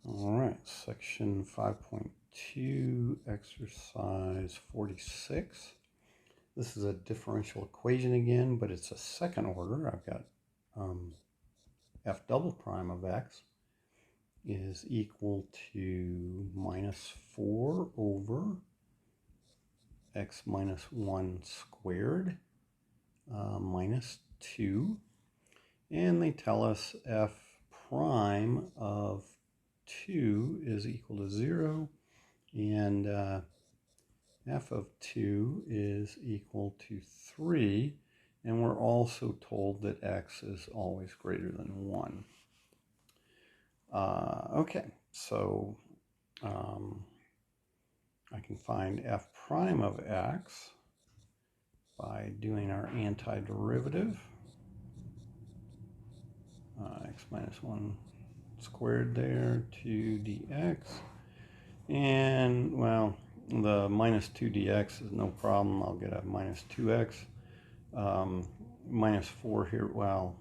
All right, section 5.2, exercise 46. This is a differential equation again, but it's a second order. I've got f double prime of x is equal to minus 4 over x minus 1 squared minus 2. And they tell us f prime of 2 is equal to 0, and f of 2 is equal to 3, and we're also told that x is always greater than 1. Okay, so I can find f prime of x by doing our antiderivative. X minus 1 squared there, 2 dx. And, well, the minus 2 dx is no problem. I'll get a minus 2x. Minus 4 here, well,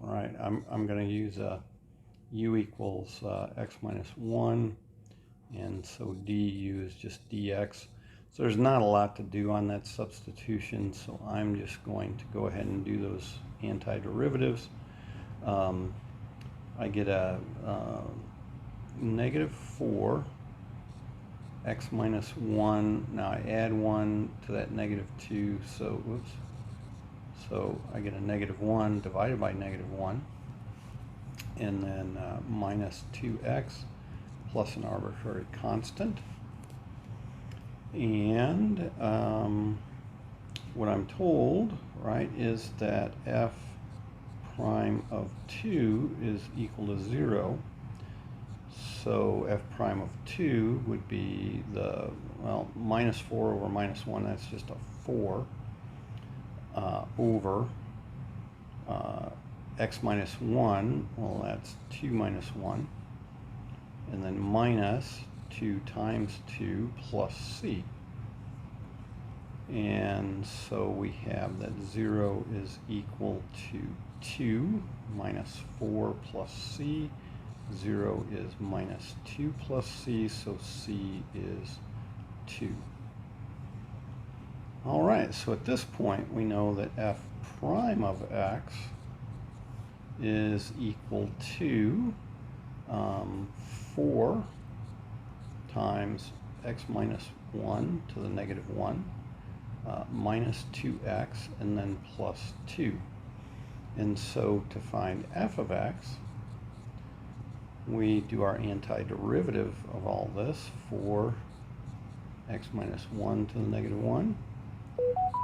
all right, I'm going to use a u equals x minus 1, and so du is just dx. So there's not a lot to do on that substitution, so I'm just going to go ahead and do those antiderivatives. I get a negative 4 x minus 1. Now I add 1 to that negative 2, so whoops. So I get a negative 1 divided by negative 1, and then minus 2x plus an arbitrary constant. And what I'm told, right, is that f prime of 2 is equal to 0. So f prime of 2 would be the, well, minus 4 over minus 1, that's just a 4, over x minus 1, well, that's 2 minus 1, and then minus 2 times 2 plus c. And so we have that 0 is equal to 2 minus 4 plus c. 0 is minus 2 plus c, so c is 2. All right, so at this point we know that f prime of x is equal to 4 times x minus 1 to the negative 1 minus 2x and then plus 2. And so to find f of x, we do our antiderivative of all this. 4 x minus 1 to the negative 1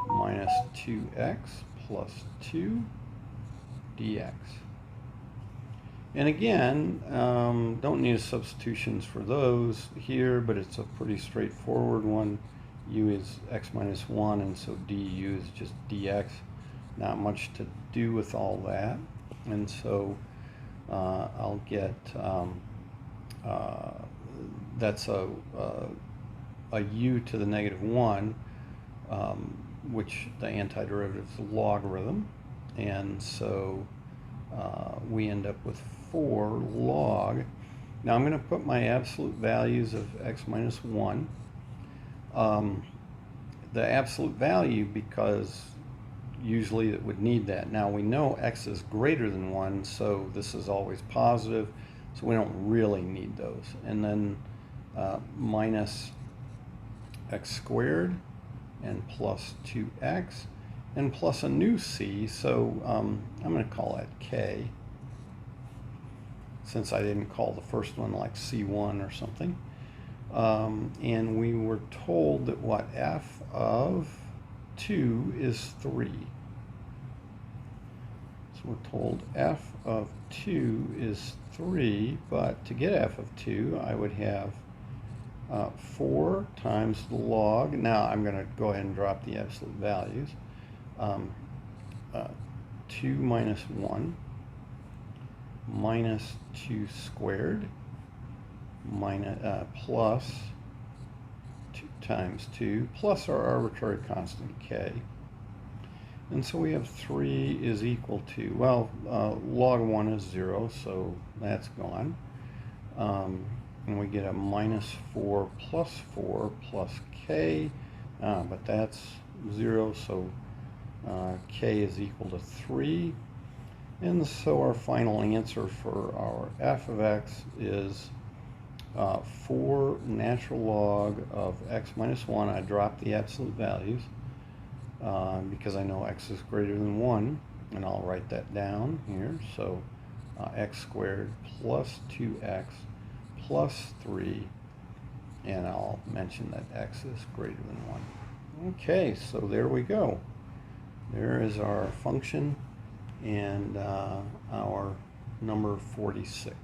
minus 2x plus 2 dx. And again, don't need substitutions for those here, but it's a pretty straightforward one. U is x minus 1, and so du is just dx. Not much to do with all that. And so I'll get, that's a u to the negative 1, which the antiderivative is a logarithm. And so we end up with 4 log. Now I'm going to put my absolute values of x minus 1. The absolute value, because usually it would need that. Now we know x is greater than 1, so this is always positive, so we don't really need those. And then minus x squared and plus 2x and plus a new c, so I'm going to call that k, since I didn't call the first one like c1 or something. And we were told that what, f of 2 is 3. So we're told f of 2 is 3, but to get f of 2, I would have 4 times the log. Now I'm going to go ahead and drop the absolute values. 2 minus 1 minus 2 squared minus, plus 2 times 2 plus our arbitrary constant k. And so we have 3 is equal to, well, log 1 is 0, so that's gone. and we get a minus 4 plus 4 plus k, but that's 0, so k is equal to 3. And so our final answer for our f of x is 4 natural log of x minus 1. I dropped the absolute values because I know x is greater than 1, and I'll write that down here. So x squared plus 2x plus 3, and I'll mention that x is greater than 1. Okay, so there we go. There is our function and our number 46.